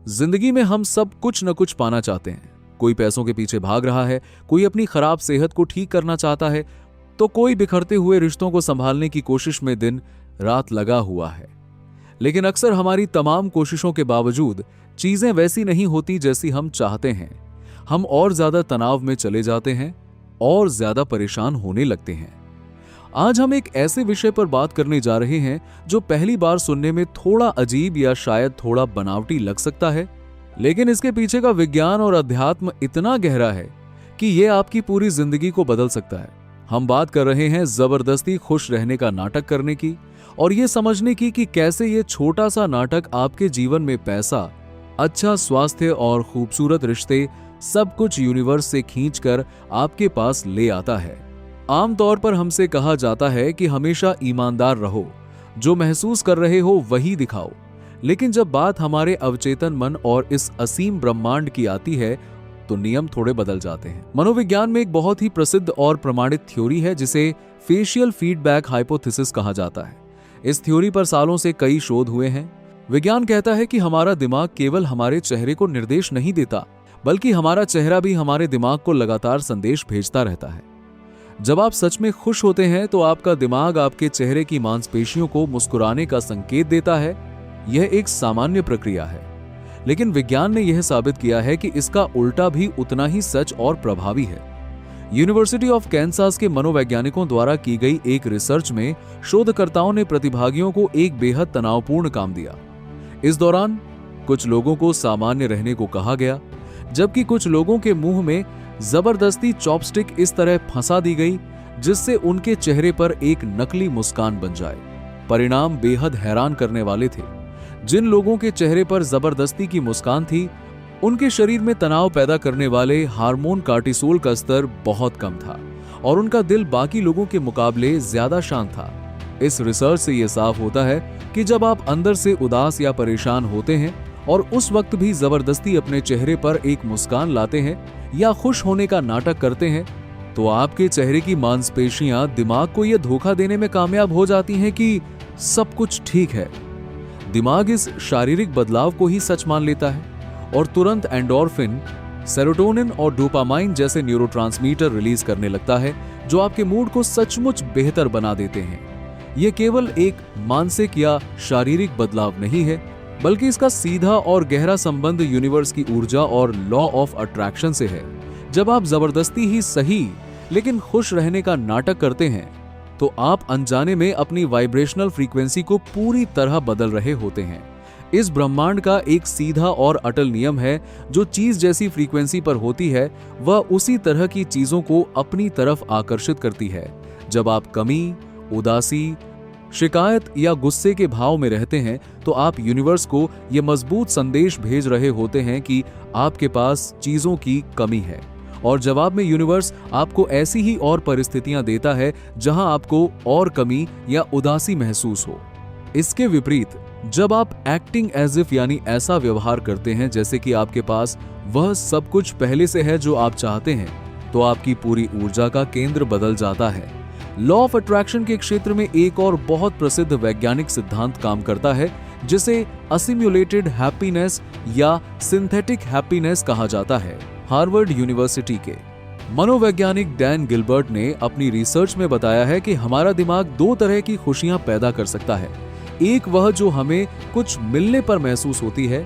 जिंदगी में हम सब कुछ न कुछ पाना चाहते हैं। कोई पैसों के पीछे भाग रहा है, कोई अपनी खराब सेहत को ठीक करना चाहता है, तो कोई बिखरते हुए रिश्तों को संभालने की कोशिश में दिन रात लगा हुआ है। लेकिन अक्सर हमारी तमाम कोशिशों के बावजूद चीजें वैसी नहीं होती जैसी हम चाहते हैं। हम और ज्यादा तनाव में चले जाते हैं और ज्यादा परेशान होने लगते हैं। आज हम एक ऐसे विषय पर बात करने जा रहे हैं जो पहली बार सुनने में थोड़ा अजीब या शायद थोड़ा बनावटी लग सकता है, लेकिन इसके पीछे का विज्ञान और अध्यात्म इतना गहरा है कि यह आपकी पूरी जिंदगी को बदल सकता है। हम बात कर रहे हैं जबरदस्ती खुश रहने का नाटक करने की और यह समझने की कि कैसे यह छोटा सा नाटक आपके जीवन में पैसा, अच्छा स्वास्थ्य और खूबसूरत रिश्ते सब कुछ यूनिवर्स से खींचकर आपके पास ले आता है। आमतौर पर हमसे कहा जाता है कि हमेशा ईमानदार रहो, जो महसूस कर रहे हो वही दिखाओ। लेकिन जब बात हमारे अवचेतन मन और इस असीम ब्रह्मांड की आती है तो नियम थोड़े बदल जाते हैं। मनोविज्ञान में एक बहुत ही प्रसिद्ध और प्रमाणित थ्योरी है जिसे फेशियल फीडबैक हाइपोथेसिस कहा जाता है। इस थ्योरी पर सालों से कई शोध हुए हैं। विज्ञान कहता है कि हमारा दिमाग केवल हमारे चेहरे को निर्देश नहीं देता, बल्कि हमारा चेहरा भी हमारे दिमाग को लगातार संदेश भेजता रहता है। जब आप सच में खुश होते हैं तो आपका दिमाग आपके चेहरे की मांसपेशियों को मुस्कुराने का संकेत देता है। यह एक सामान्य प्रक्रिया है, लेकिन विज्ञान ने यह साबित किया है कि इसका उल्टा भी उतना ही सच और प्रभावी है। यूनिवर्सिटी ऑफ कैंसास के मनोवैज्ञानिकों द्वारा की गई एक रिसर्च में शोधकर्ताओं ने प्रतिभागियों को एक बेहद तनावपूर्ण काम दिया। इस दौरान कुछ लोगों को सामान्य रहने को कहा गया, जबकि कुछ लोगों के मुंह में जबरदस्ती चॉपस्टिक इस तरह फंसा दी गई जिससे उनके चेहरे पर एक नकली मुस्कान बन जाए। परिणाम बेहद हैरान करने वाले थे। जिन लोगों के चेहरे पर जबरदस्ती की मुस्कान थी, उनके शरीर में तनाव पैदा करने वाले हार्मोन कार्टिसोल का स्तर बहुत कम था और उनका दिल बाकी लोगों के मुकाबले ज्यादा शांत था। इस रिसर्च से यह साफ होता है कि जब आप अंदर से उदास या परेशान होते हैं और उस वक्त भी जबरदस्ती अपने चेहरे पर एक मुस्कान लाते हैं या खुश होने का नाटक करते हैं, तो आपके चेहरे की मांसपेशियां दिमाग को यह धोखा देने में कामयाब हो जाती हैं कि सब कुछ ठीक है। दिमाग इस शारीरिक बदलाव को ही सच मान लेता है और तुरंत एंडोर्फिन, सेरोटोनिन और डोपामाइन जैसे न्यूरोट्रांसमीटर रिलीज करने लगता है, जो आपके मूड को सचमुच बेहतर बना देते हैं। यह केवल एक मानसिक या शारीरिक बदलाव नहीं है, बल्कि इसका सीधा और गहरा संबंध यूनिवर्स की ऊर्जा और लॉ ऑफ अट्रैक्शन से है। जब आप जबरदस्ती ही सही लेकिन खुश रहने का नाटक करते हैं, तो आप अनजाने में अपनी वाइब्रेशनल फ्रीक्वेंसी को पूरी तरह बदल रहे होते हैं। इस ब्रह्मांड का एक सीधा और अटल नियम है, जो चीज जैसी फ्रीक्वेंसी पर होती है वह उसी तरह की चीजों को अपनी तरफ आकर्षित करती है। जब आप कमी, उदासी, शिकायत या गुस्से के भाव में रहते हैं, तो आप यूनिवर्स को यह मजबूत संदेश भेज रहे होते हैं कि आपके पास चीजों की कमी है, और जवाब में यूनिवर्स आपको ऐसी ही और परिस्थितियां देता है जहां आपको और कमी या उदासी महसूस हो। इसके विपरीत, जब आप एक्टिंग एज इफ यानी ऐसा व्यवहार करते हैं जैसे कि आपके पास वह सब कुछ पहले से है जो आप चाहते हैं, तो आपकी पूरी ऊर्जा का केंद्र बदल जाता है। लॉ ऑफ अट्रैक्शन के क्षेत्र में एक और बहुत प्रसिद्ध वैज्ञानिक सिद्धांत काम करता है, जिसे असिम्युलेटेड हैप्पीनेस या सिंथेटिक हैप्पीनेस कहा जाता है। हार्वर्ड यूनिवर्सिटी के मनोवैज्ञानिक डैन गिलबर्ट ने अपनी रिसर्च में बताया है कि हमारा दिमाग दो तरह की खुशियां पैदा कर सकता है। एक वह जो हमें कुछ मिलने पर महसूस होती है,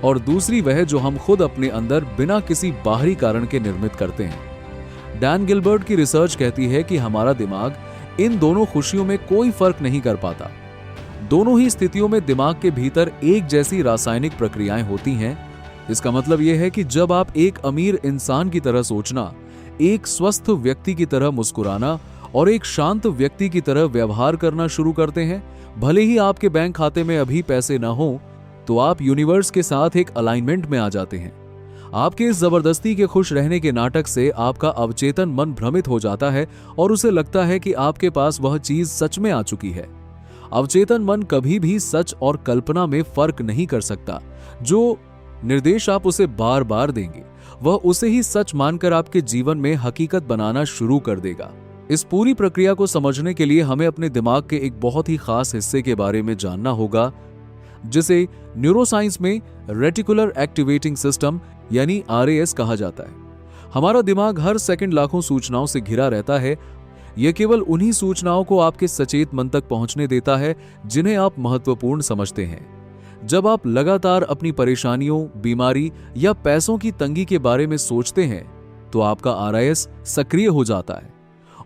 और दूसरी वह जो हम खुद अपने अंदर बिना किसी बाहरी कारण के निर्मित करते हैं। डैन गिलबर्ट की रिसर्च कहती है कि हमारा दिमाग इन दोनों खुशियों में कोई फर्क नहीं कर पाता। दोनों ही स्थितियों में दिमाग के भीतर एक जैसी रासायनिक प्रक्रियाएं होती हैं। इसका मतलब यह है कि जब आप एक अमीर इंसान की तरह सोचना, एक स्वस्थ व्यक्ति की तरह मुस्कुराना और एक शांत व्यक्ति की तरह व्यवहार करना शुरू करते हैं, भले ही आपके बैंक खाते में अभी पैसे ना हो, तो आप यूनिवर्स के साथ एक अलाइनमेंट में आ जाते हैं। आपके इस जबरदस्ती के खुश रहने के नाटक से आपका अवचेतन मन भ्रमित हो जाता है और उसे लगता है कि आपके पास वह चीज सच में आ चुकी है। अवचेतन मन कभी भी सच और कल्पना में फर्क नहीं कर सकता। जो निर्देश आप उसे बार बार देंगे, वह उसे ही सच मानकर आपके जीवन में हकीकत बनाना शुरू कर देगा। इस पूरी प्रक्रिया को समझने के लिए हमें अपने दिमाग के एक बहुत ही खास हिस्से के बारे में जानना होगा, जिसे न्यूरोसाइंस में रेटिकुलर एक्टिवेटिंग सिस्टम यानी RAS कहा जाता है। हमारा दिमाग हर सेकंड लाखों सूचनाओं से घिरा रहता है। यह केवल उन्हीं सूचनाओं को आपके सचेत मन तक पहुंचने देता है जिन्हें आप महत्वपूर्ण समझते हैं। जब आप लगातार अपनी परेशानियों, बीमारी या पैसों की तंगी के बारे में सोचते हैं तो आपका RAS सक्रिय हो जाता है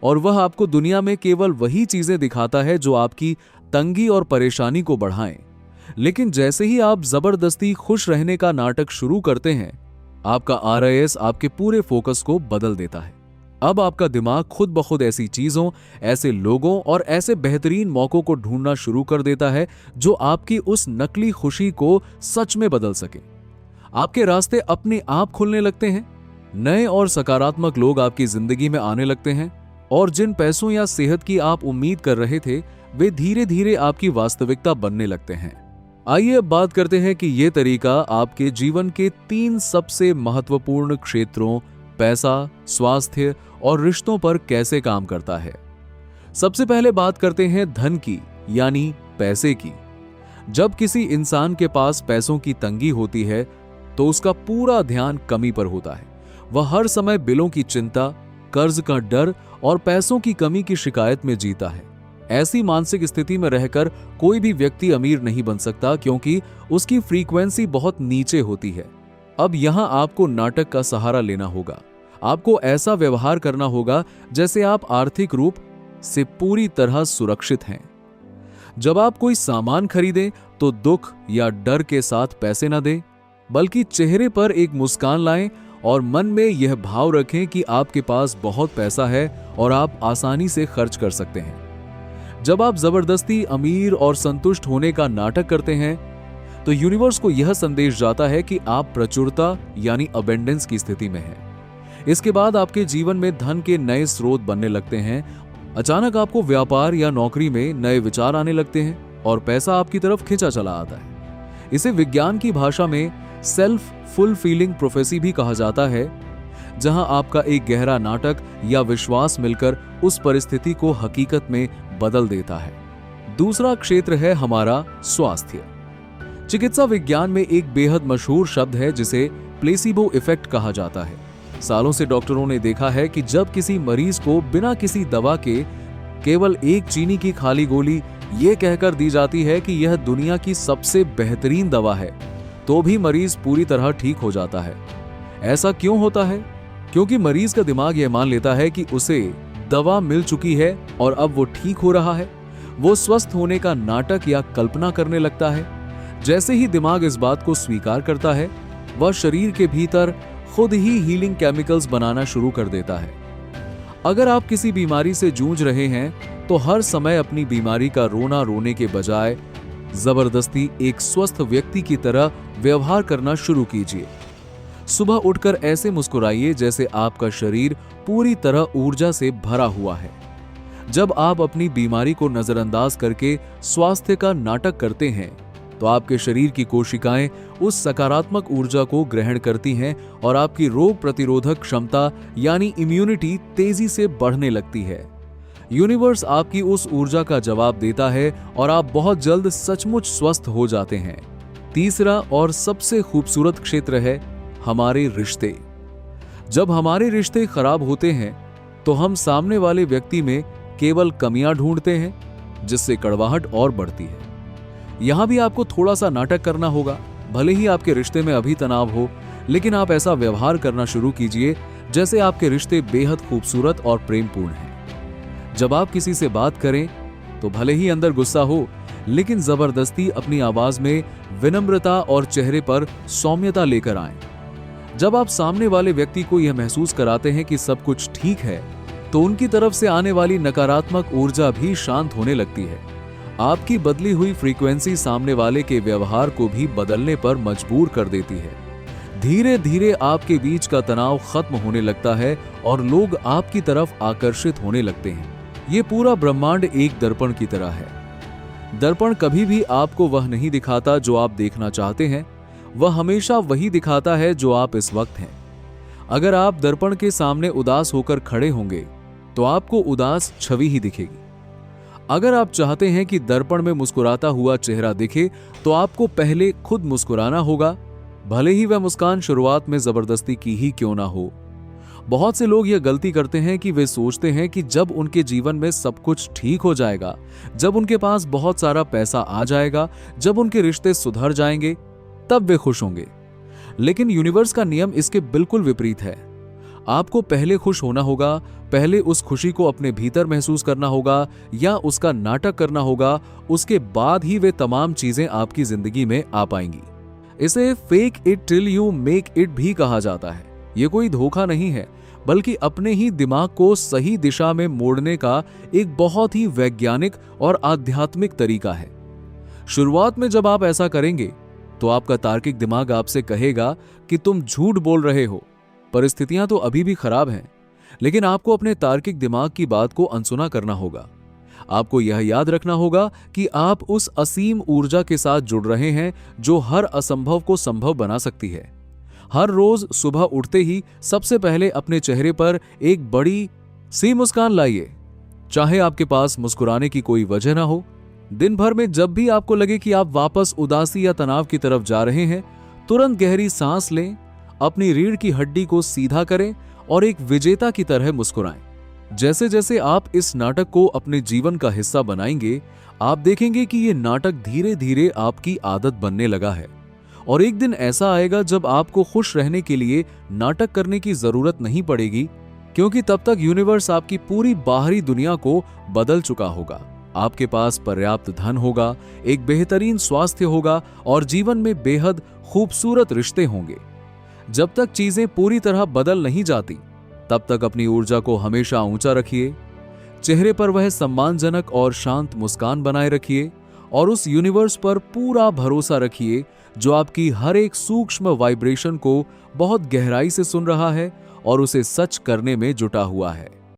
और वह आपको दुनिया में केवल वही चीजें दिखाता है जो आपकी तंगी और परेशानी को बढ़ाएं। लेकिन जैसे ही आप जबरदस्ती खुश रहने का नाटक शुरू करते हैं, आपका RAS आपके पूरे फोकस को बदल देता है। अब आपका दिमाग खुद ब खुद ऐसी चीजों, ऐसे लोगों और ऐसे बेहतरीन मौकों को ढूंढना शुरू कर देता है जो आपकी उस नकली खुशी को सच में बदल सके। आपके रास्ते अपने आप खुलने लगते हैं, नए और सकारात्मक लोग आपकी जिंदगी में आने लगते हैं और जिन पैसों या सेहत की आप उम्मीद कर रहे थे वे धीरे धीरे आपकी वास्तविकता बनने लगते हैं। आइए अब बात करते हैं कि यह तरीका आपके जीवन के 3 सबसे महत्वपूर्ण क्षेत्रों पैसा, स्वास्थ्य और रिश्तों पर कैसे काम करता है। सबसे पहले बात करते हैं धन की यानी पैसे की। जब किसी इंसान के पास पैसों की तंगी होती है तो उसका पूरा ध्यान कमी पर होता है। वह हर समय बिलों की चिंता, कर्ज का डर और पैसों की कमी की शिकायत में जीता है। ऐसी मानसिक स्थिति में रहकर कोई भी व्यक्ति अमीर नहीं बन सकता क्योंकि उसकी फ्रीक्वेंसी बहुत नीचे होती है। अब यहां आपको नाटक का सहारा लेना होगा। आपको ऐसा व्यवहार करना होगा जैसे आप आर्थिक रूप से पूरी तरह सुरक्षित हैं। जब आप कोई सामान खरीदें तो दुख या डर के साथ पैसे न दें, बल्कि चेहरे पर एक मुस्कान लाएं और मन में यह भाव रखें कि आपके पास बहुत पैसा है और आप आसानी से खर्च कर सकते हैं। जब आप जबरदस्ती अमीर और संतुष्ट होने का नाटक करते हैं तो यूनिवर्स को यह संदेश जाता है कि आप प्रचुरता यानी अबेंडेंस की स्थिति में हैं। इसके बाद आपके जीवन में धन के नए स्रोत बनने लगते हैं। अचानक आपको व्यापार या नौकरी में नए विचार आने लगते हैं और पैसा आपकी तरफ खिंचा चला आता है। इसे विज्ञान की भाषा में सेल्फ फुलफिलिंग प्रोफेसी भी कहा जाता है, जहां आपका एक गहरा नाटक या विश्वास मिलकर उस परिस्थिति को हकीकत में बदल देता है। दूसरा क्षेत्र है हमारा स्वास्थ्य। चिकित्सा विज्ञान में एक बेहद मशहूर शब्द है जिसे प्लेसिबो इफेक्ट कहा जाता है। सालों से डॉक्टरों ने देखा है कि जब किसी मरीज को बिना किसी दवा के केवल एक चीनी की खाली गोली ये कहकर दी जाती है कि यह दुनिया की सबसे बेहतरीन दवा है, तो भी मरीज पूरी तरह ठीक हो जाता है। ऐसा क्यों होता है? क्योंकि मरीज का दिमाग यह मान लेता है कि उसे दवा मिल चुकी है और अब वो ठीक हो रहा है। वो स्वस्थ होने का नाटक या कल्पना करने लगता है। जैसे ही दिमाग इस बात को स्वीकार करता है, वह शरीर के भीतर खुद ही हीलिंग केमिकल्स बनाना शुरू कर देता है। अगर आप किसी बीमारी से जूझ रहे हैं तो हर समय अपनी बीमारी का रोना रोने के बजाय जबरदस्ती एक स्वस्थ व्यक्ति की तरह व्यवहार करना शुरू कीजिए। सुबह उठकर ऐसे मुस्कुराइए जैसे आपका शरीर पूरी तरह ऊर्जा से भरा हुआ है। जब आप अपनी बीमारी को नजरअंदाज करके स्वास्थ्य का नाटक करते हैं तो आपके शरीर की कोशिकाएं उस सकारात्मक ऊर्जा को ग्रहण करती हैं और आपकी रोग प्रतिरोधक क्षमता यानी इम्यूनिटी तेजी से बढ़ने लगती है। यूनिवर्स आपकी उस ऊर्जा का जवाब देता है और आप बहुत जल्द सचमुच स्वस्थ हो जाते हैं। तीसरा और सबसे खूबसूरत क्षेत्र है हमारे रिश्ते। जब हमारे रिश्ते खराब होते हैं तो हम सामने वाले व्यक्ति में केवल कमियां ढूंढते हैं, जिससे कड़वाहट और बढ़ती है। यहां भी आपको थोड़ा सा नाटक करना होगा। भले ही आपके रिश्ते में अभी तनाव हो, लेकिन आप ऐसा व्यवहार करना शुरू कीजिए जैसे आपके रिश्ते बेहद खूबसूरत और प्रेमपूर्ण हैं। जब आप किसी से बात करें तो भले ही अंदर गुस्सा हो, लेकिन जबरदस्ती अपनी आवाज में विनम्रता और चेहरे पर सौम्यता लेकर आएं। जब आप सामने वाले व्यक्ति को यह महसूस कराते हैं कि सब कुछ ठीक है, तो उनकी तरफ से आने वाली नकारात्मक ऊर्जा भी शांत होने लगती है। आपकी बदली हुई फ्रीक्वेंसी सामने वाले के व्यवहार को भी बदलने पर मजबूर कर देती है। धीरे धीरे आपके बीच का तनाव खत्म होने लगता है और लोग आपकी तरफ आकर्षित होने लगते हैं। ये पूरा ब्रह्मांड एक दर्पण की तरह है। दर्पण कभी भी आपको वह नहीं दिखाता जो आप देखना चाहते हैं, वह हमेशा वही दिखाता है जो आप इस वक्त हैं। अगर आप दर्पण के सामने उदास होकर खड़े होंगे तो आपको उदास छवि ही दिखेगी। अगर आप चाहते हैं कि दर्पण में मुस्कुराता हुआ चेहरा दिखे, तो आपको पहले खुद मुस्कुराना होगा, भले ही वह मुस्कान शुरुआत में जबरदस्ती की ही क्यों ना हो। बहुत से लोग यह गलती करते हैं कि वे सोचते हैं कि जब उनके जीवन में सब कुछ ठीक हो जाएगा, जब उनके पास बहुत सारा पैसा आ जाएगा, जब उनके रिश्ते सुधर जाएंगे, तब वे खुश होंगे। लेकिन यूनिवर्स का नियम इसके बिल्कुल विपरीत है। आपको पहले खुश होना होगा, पहले उस खुशी को अपने भीतर महसूस करना होगा या उसका नाटक करना होगा, उसके बाद ही वे तमाम चीजें आपकी जिंदगी में आ पाएंगी। इसे fake it till you make it भी कहा जाता है। यह कोई धोखा नहीं है, बल्कि अपने ही दिमाग को सही दिशा में मोड़ने का एक बहुत ही वैज्ञानिक और आध्यात्मिक तरीका है। शुरुआत में जब आप ऐसा करेंगे तो आपका तार्किक दिमाग आपसे कहेगा कि तुम झूठ बोल रहे हो, परिस्थितियां तो अभी भी खराब हैं। लेकिन आपको अपने तार्किक दिमाग की बात को अनसुना करना होगा। आपको यह याद रखना होगा कि आप उस असीम ऊर्जा के साथ जुड़ रहे हैं जो हर असंभव को संभव बना सकती है। हर रोज सुबह उठते ही सबसे पहले अपने चेहरे पर एक बड़ी सी मुस्कान लाइए, चाहे आपके पास मुस्कुराने की कोई वजह ना हो। दिन भर में जब भी आपको लगे कि आप वापस उदासी या तनाव की तरफ जा रहे हैं, तुरंत गहरी सांस लें, अपनी रीढ़ की हड्डी को सीधा करें और एक विजेता की तरह मुस्कुराएं। जैसे जैसे आप इस नाटक को अपने जीवन का हिस्सा बनाएंगे, आप देखेंगे कि यह नाटक धीरे धीरे आपकी आदत बनने लगा है। और एक दिन ऐसा आएगा जब आपको खुश रहने के लिए नाटक करने की जरूरत नहीं पड़ेगी, क्योंकि तब तक यूनिवर्स आपकी पूरी बाहरी दुनिया को बदल चुका होगा। आपके पास पर्याप्त धन होगा, एक बेहतरीन स्वास्थ्य होगा और जीवन में बेहद खूबसूरत रिश्ते होंगे। जब तक चीजें पूरी तरह बदल नहीं जाती, तब तक अपनी ऊर्जा को हमेशा ऊंचा रखिए, चेहरे पर वह सम्मानजनक और शांत मुस्कान बनाए रखिए और उस यूनिवर्स पर पूरा भरोसा रखिए जो आपकी हर एक सूक्ष्म वाइब्रेशन को बहुत गहराई से सुन रहा है और उसे सच करने में जुटा हुआ है।